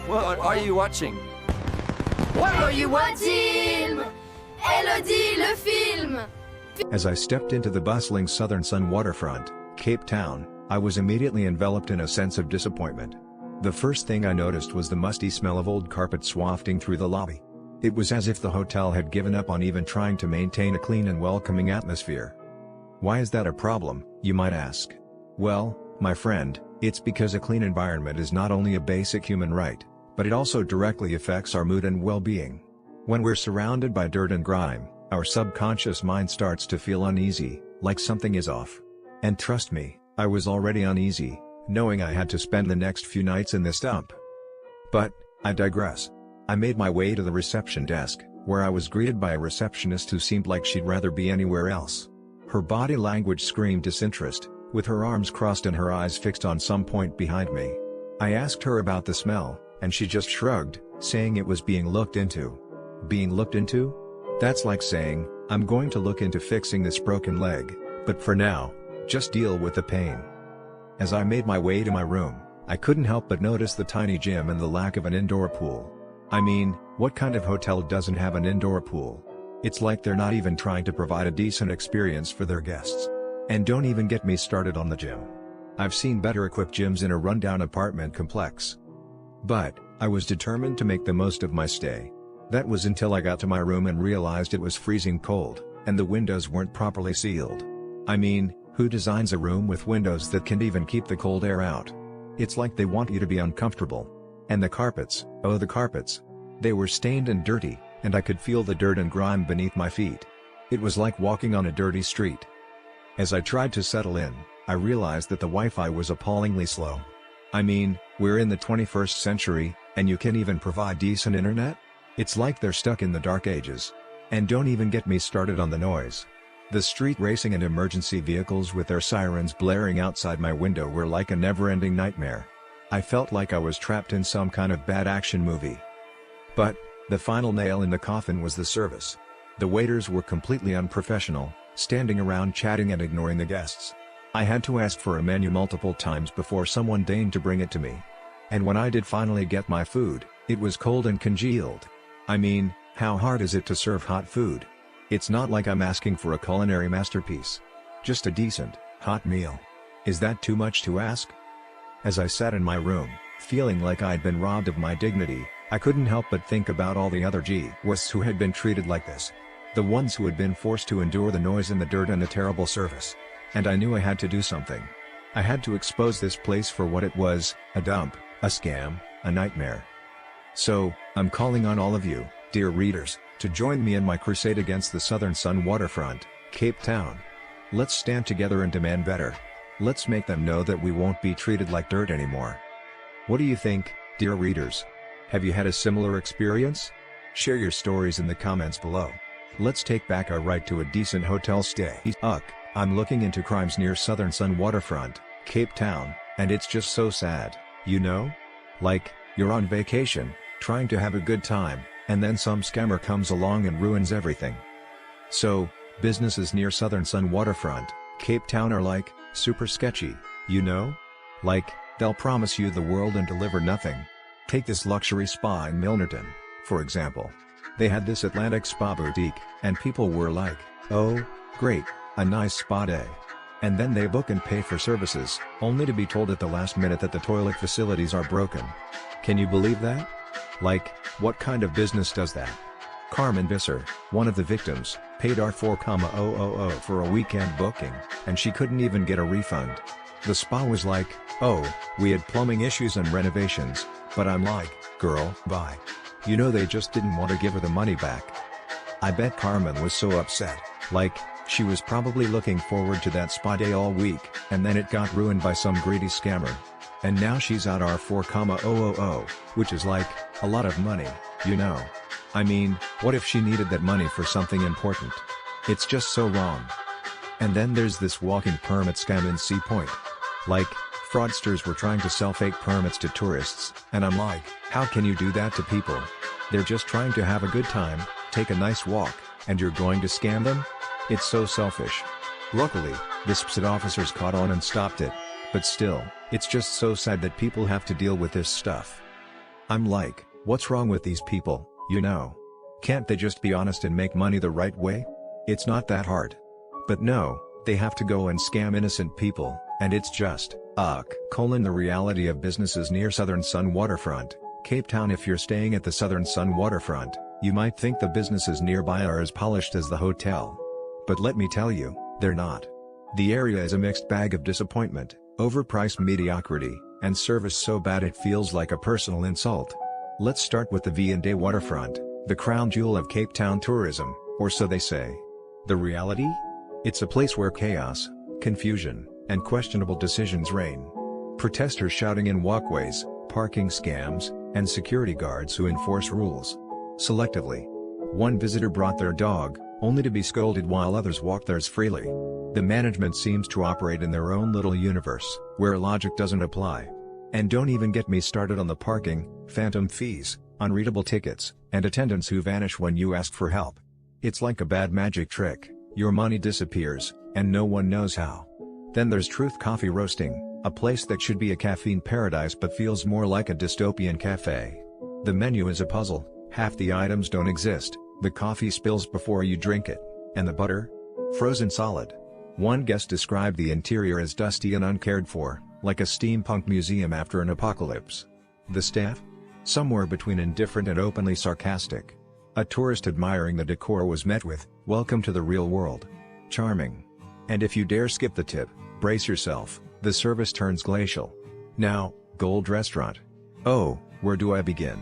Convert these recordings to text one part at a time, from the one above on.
What are you watching? What are you watching? Elodie, le film! As I stepped into the bustling Southern Sun Waterfront, Cape Town, I was immediately enveloped in a sense of disappointment. The first thing I noticed was the musty smell of old carpets wafting through the lobby. It was as if the hotel had given up on even trying to maintain a clean and welcoming atmosphere. Why is that a problem, you might ask? Well, my friend, it's because a clean environment is not only a basic human right, but it also directly affects our mood and well-being. When we're surrounded by dirt and grime, our subconscious mind starts to feel uneasy, like something is off. And trust me, I was already uneasy, knowing I had to spend the next few nights in this dump. But, I digress. I made my way to the reception desk, where I was greeted by a receptionist who seemed like she'd rather be anywhere else. Her body language screamed disinterest, with her arms crossed and her eyes fixed on some point behind me. I asked her about the smell, and she just shrugged, saying it was being looked into. Being looked into? That's like saying, I'm going to look into fixing this broken leg, but for now, just deal with the pain. As I made my way to my room, I couldn't help but notice the tiny gym and the lack of an indoor pool. I mean, what kind of hotel doesn't have an indoor pool? It's like they're not even trying to provide a decent experience for their guests. And don't even get me started on the gym. I've seen better equipped gyms in a rundown apartment complex. But, I was determined to make the most of my stay. That was until I got to my room and realized it was freezing cold, and the windows weren't properly sealed. I mean, who designs a room with windows that can't even keep the cold air out? It's like they want you to be uncomfortable. And the carpets, oh the carpets. They were stained and dirty, and I could feel the dirt and grime beneath my feet. It was like walking on a dirty street. As I tried to settle in, I realized that the Wi-Fi was appallingly slow. I mean, we're in the 21st century, and you can't even provide decent internet? It's like they're stuck in the dark ages. And don't even get me started on the noise. The street racing and emergency vehicles with their sirens blaring outside my window were like a never-ending nightmare. I felt like I was trapped in some kind of bad action movie. But, the final nail in the coffin was the service. The waiters were completely unprofessional, standing around chatting and ignoring the guests. I had to ask for a menu multiple times before someone deigned to bring it to me. And when I did finally get my food, it was cold and congealed. I mean, how hard is it to serve hot food? It's not like I'm asking for a culinary masterpiece. Just a decent, hot meal. Is that too much to ask? As I sat in my room, feeling like I'd been robbed of my dignity, I couldn't help but think about all the other guests who had been treated like this. The ones who had been forced to endure the noise and the dirt and the terrible service. And I knew I had to do something. I had to expose this place for what it was, a dump, a scam, a nightmare. So, I'm calling on all of you, dear readers, to join me in my crusade against the Southern Sun Waterfront, Cape Town. Let's stand together and demand better. Let's make them know that we won't be treated like dirt anymore. What do you think, dear readers? Have you had a similar experience? Share your stories in the comments below. Let's take back our right to a decent hotel stay. I'm looking into crimes near Southern Sun Waterfront, Cape Town, and it's just so sad, you know? Like, you're on vacation, trying to have a good time, and then some scammer comes along and ruins everything. So, businesses near Southern Sun Waterfront, Cape Town are like, super sketchy, you know? Like, they'll promise you the world and deliver nothing. Take this luxury spa in Milnerton, for example. They had this Atlantic spa boutique, and people were like, oh, great, a nice spa day. And then they book and pay for services, only to be told at the last minute that the toilet facilities are broken. Can you believe that? Like, what kind of business does that? Carmen Visser, one of the victims, paid our 4,000 for a weekend booking, and she couldn't even get a refund. The spa was like, oh, we had plumbing issues and renovations, but I'm like, girl, bye. You know they just didn't want to give her the money back. I bet Carmen was so upset, like, she was probably looking forward to that spa day all week, and then it got ruined by some greedy scammer. And now she's out our 4,000, which is like, a lot of money, you know. I mean, what if she needed that money for something important? It's just so wrong. And then there's this walk-in permit scam in Sea Point. Like, fraudsters were trying to sell fake permits to tourists, and I'm like, how can you do that to people? They're just trying to have a good time, take a nice walk, and you're going to scam them? It's so selfish. Luckily, the SPSID officers caught on and stopped it, but still, it's just so sad that people have to deal with this stuff. I'm like, what's wrong with these people, you know? Can't they just be honest and make money the right way? It's not that hard. But no, they have to go and scam innocent people, and it's just, the reality of businesses near Southern Sun Waterfront, Cape Town. If you're staying at the Southern Sun Waterfront, you might think the businesses nearby are as polished as the hotel. But let me tell you, they're not. The area is a mixed bag of disappointment, overpriced mediocrity, and service so bad it feels like a personal insult. Let's start with the V&A Waterfront, the crown jewel of Cape Town tourism, or so they say. The reality? It's a place where chaos, confusion, and questionable decisions reign. Protesters shouting in walkways, parking scams, and security guards who enforce rules selectively. One visitor brought their dog, only to be scolded while others walked theirs freely. The management seems to operate in their own little universe, where logic doesn't apply. And don't even get me started on the parking, phantom fees, unreadable tickets, and attendants who vanish when you ask for help. It's like a bad magic trick, your money disappears, and no one knows how. Then there's Truth Coffee Roasting, a place that should be a caffeine paradise but feels more like a dystopian cafe. The menu is a puzzle, half the items don't exist, the coffee spills before you drink it, and the butter? Frozen solid. One guest described the interior as dusty and uncared for, like a steampunk museum after an apocalypse. The staff? Somewhere between indifferent and openly sarcastic. A tourist admiring the decor was met with, "Welcome to the real world." Charming. And if you dare skip the tip, brace yourself, the service turns glacial. Now, Gold Restaurant. Oh, where do I begin?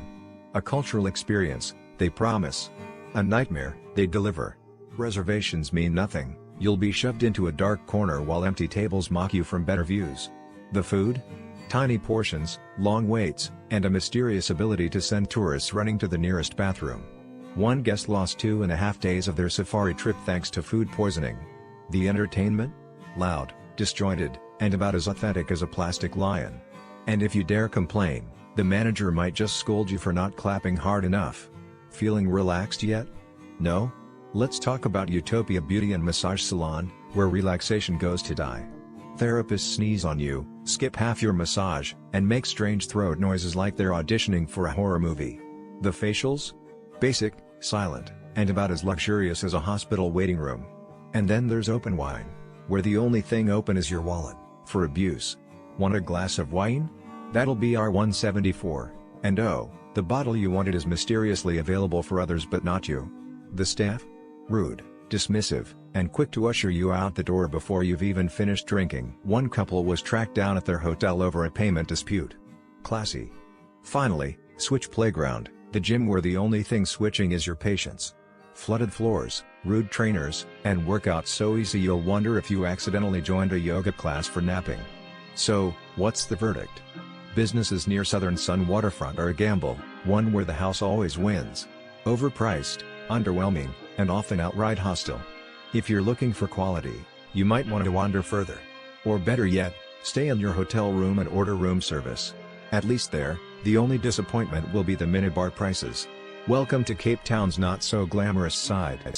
A cultural experience, they promise. A nightmare, they deliver. Reservations mean nothing, you'll be shoved into a dark corner while empty tables mock you from better views. The food? Tiny portions, long waits, and a mysterious ability to send tourists running to the nearest bathroom. One guest lost 2.5 days of their safari trip thanks to food poisoning. The entertainment? Loud, disjointed, and about as authentic as a plastic lion. And if you dare complain, the manager might just scold you for not clapping hard enough. Feeling relaxed yet? No? Let's talk about Utopia Beauty and Massage Salon, where relaxation goes to die. Therapists sneeze on you, skip half your massage, and make strange throat noises like they're auditioning for a horror movie. The facials? Basic, silent, and about as luxurious as a hospital waiting room. And then there's Openwine, where the only thing open is your wallet, for abuse. Want a glass of wine? That'll be our 174, and oh, the bottle you wanted is mysteriously available for others but not you. The staff? Rude, dismissive, and quick to usher you out the door before you've even finished drinking. One couple was tracked down at their hotel over a payment dispute. Classy. Finally, Switch Playground, the gym where the only thing switching is your patience. Flooded floors, rude trainers, and workouts so easy you'll wonder if you accidentally joined a yoga class for napping. So, what's the verdict? Businesses near Southern Sun Waterfront are a gamble, one where the house always wins. Overpriced, underwhelming, and often outright hostile. If you're looking for quality, you might want to wander further. Or better yet, stay in your hotel room and order room service. At least there, the only disappointment will be the minibar prices. Welcome to Cape Town's not so glamorous side.